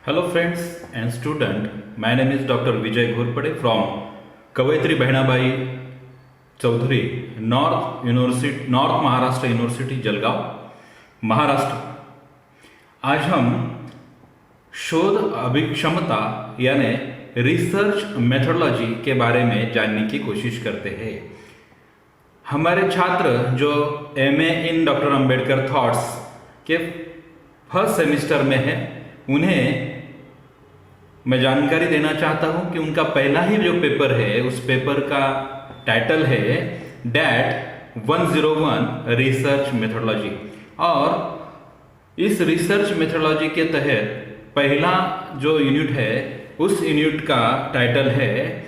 Hello friends and student, my name is Dr. Vijay Ghorpade from Kavitri Bhinabai Chaudhary, North Maharashtra University, Jalgaon, Maharashtra. आज हम शोध अभिक्षमता यानी research methodology के बारे में जानने की कोशिश करते हैं। हमारे छात्र जो MA in doctor Ambedkar thoughts के फर्स्ट सेमिस्टर में हैं, उन्हें मैं जानकारी देना चाहता हूं कि उनका पहला ही जो पेपर है, उस पेपर का टाइटल है डैट 101 रिसर्च मेथोडोलॉजी। और इस रिसर्च मेथोडोलॉजी के तहत पहला जो यूनिट है, उस यूनिट का टाइटल है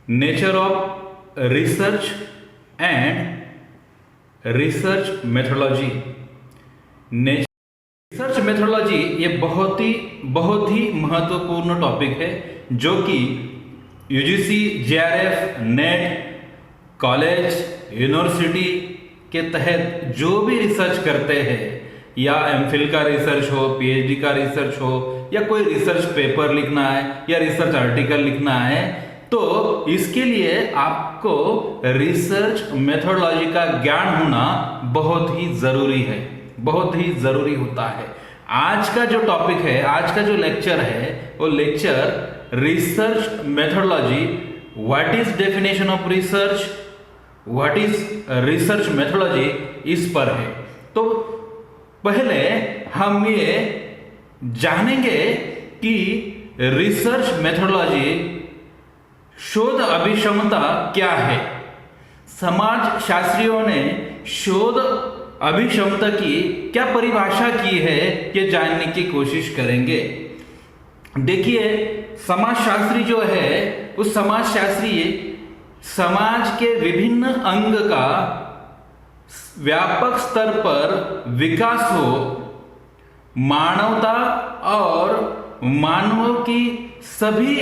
nature of research and research methodology. Research methodology ये बहुत ही महत्वपूर्ण टॉपिक है, जो कि UGC, JRF, net, college, university के तहत जो भी रिसर्च करते हैं, या MPhil का रिसर्च हो, PhD का रिसर्च हो, या कोई रिसर्च पेपर लिखना है या रिसर्च आर्टिकल लिखना है, तो इसके लिए आपको रिसर्च मेथोडोलॉजी का ज्ञान होना बहुत ही जरूरी है, बहुत ही जरूरी होता है। आज का जो टॉपिक है, आज का जो लेक्चर है, वो lecture research methodology, what is definition of research, what is research methodology, इस पर है। तो पहले हम ये जानेंगे कि रिसर्च मेथोडोलॉजी, शोध अभिक्षमता क्या है। समाज शास्त्रियों ने शोध अभिक्षमता की क्या परिभाषा की है, ये जानने की कोशिश करेंगे। देखिए, समाजशास्त्री जो है, उस समाजशास्त्री समाज के विभिन्न अंग का व्यापक स्तर पर विकास हो, मानवता और मानव की सभी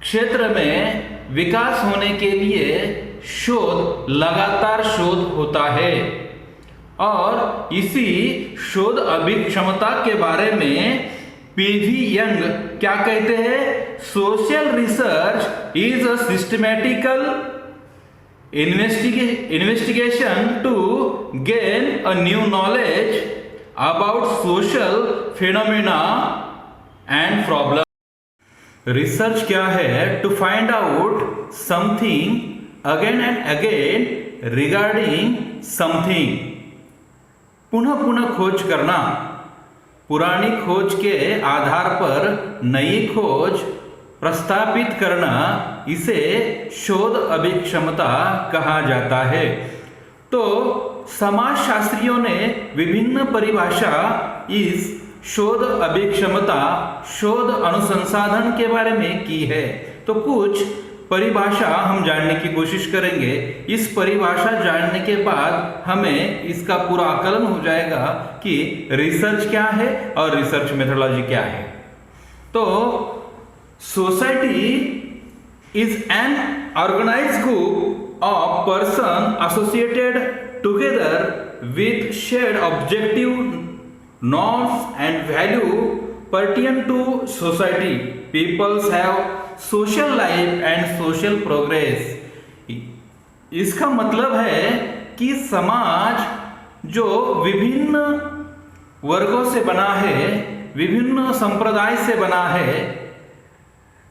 क्षेत्र में विकास होने के लिए लगातार शोध होता है। और इसी शोध अभिक्षमता के बारे में PV यंग क्या कहते हैं? Social research is a systematical investigation to gain a new knowledge about social phenomena and problem. Research क्या है? To find out something again and again regarding something. पुनः पुनः खोज करना, पुरानी खोज के आधार पर नई खोज प्रस्तापित करना, इसे शोध अभिक्षमता कहा जाता है। तो समाजशास्त्रियों ने विभिन्न परिभाषा इस शोध अभिक्षमता, शोध अनुसंधान के बारे में की है। तो कुछ परिभाषा हम जानने की कोशिश करेंगे। इस परिभाषा जानने के बाद हमें इसका पूरा आकलन हो जाएगा कि रिसर्च क्या है और रिसर्च मेथोडोलॉजी क्या है। तो society is an organized group of person associated together with shared objective, norms and value pertinent to society. Peoples have social life and social progress. इसका मतलब है कि समाज जो विभिन्न वर्गों से बना है, विभिन्न संप्रदाय से बना है,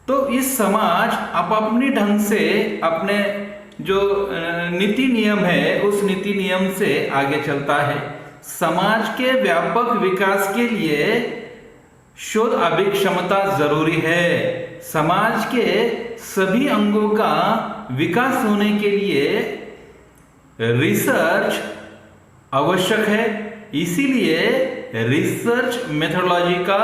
तो इस समाज अपने ढंग से अपने जो नीति नियम है, उस नीति नियम से आगे चलता है। समाज के व्यापक विकास के लिए शोध अभिक्षमता जरूरी है। समाज के सभी अंगों का विकास होने के लिए रिसर्च आवश्यक है। इसीलिए रिसर्च मेथोडोलॉजी का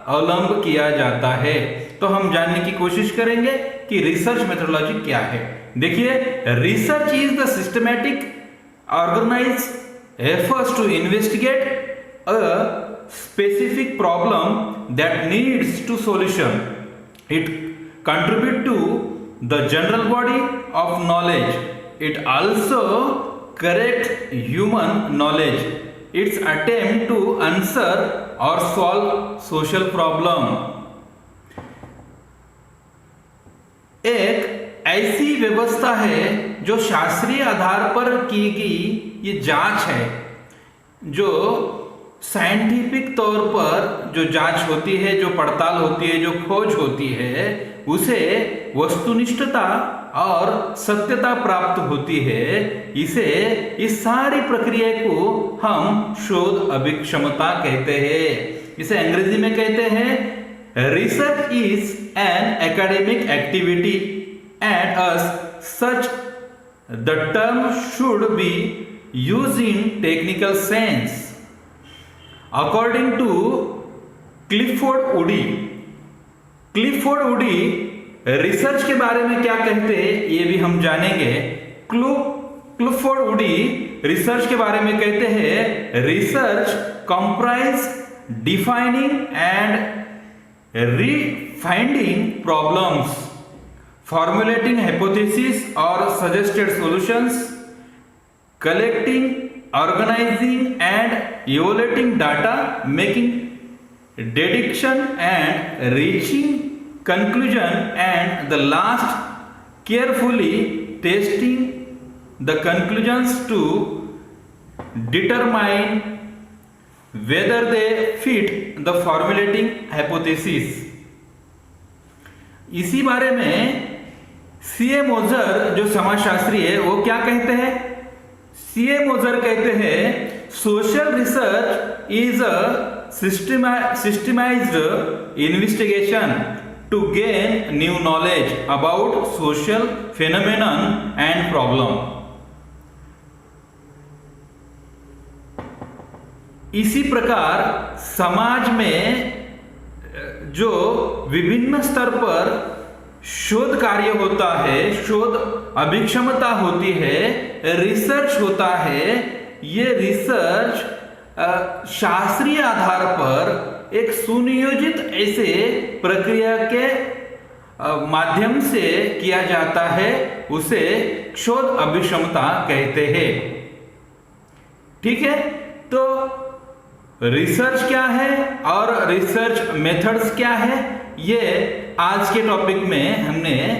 अवलंब किया जाता है। तो हम जानने की कोशिश करेंगे कि रिसर्च मेथोडोलॉजी क्या है। देखिए, research is the systematic organized efforts to investigate a specific problem that needs to solution. It contribute to the general body of knowledge. It also correct human knowledge. Its attempt to answer और solve social problem. एक ऐसी व्यवस्था है जो शास्त्रीय आधार पर की गई ये जांच है, जो साइंटिफिक तौर पर जो जांच होती है, जो पड़ताल होती है, जो खोज होती है, उसे वस्तुनिष्ठता और सत्यता प्राप्त होती है। इस सारी प्रक्रिया को हम शोध अभिक्षमता कहते हैं। इसे अंग्रेजी में कहते हैं research is an academic activity and as such the term should be used in technical sense. According to Clifford woody research के बारे में क्या कहते हैं ये भी हम जानेंगे। क्लिफोर्ड वुडी रिसर्च के बारे में कहते हैं research comprise defining and refining problems, formulating hypotheses or suggested solutions, collecting, organizing and evaluating data, making deduction and reaching conclusion, and the last carefully testing the conclusions to determine whether they fit the formulating hypothesis। इसी बारे में CA मोजर जो समाजशास्त्री है वो क्या कहते हैं? सीए मोजर कहते हैं social research is a systematized investigation to gain new knowledge about social phenomenon and problem. इसी प्रकार समाज में जो विभिन्न स्तर पर शोध कार्य होता है, शोध अभिक्षमता होती है, रिसर्च होता है, ये रिसर्च शास्त्रीय आधार पर एक सुनियोजित ऐसे प्रक्रिया के माध्यम से किया जाता है, उसे शोध अभिक्षमता कहते हैं। ठीक है, तो रिसर्च क्या है और रिसर्च मेथड्स क्या है, ये आज के टॉपिक में हमने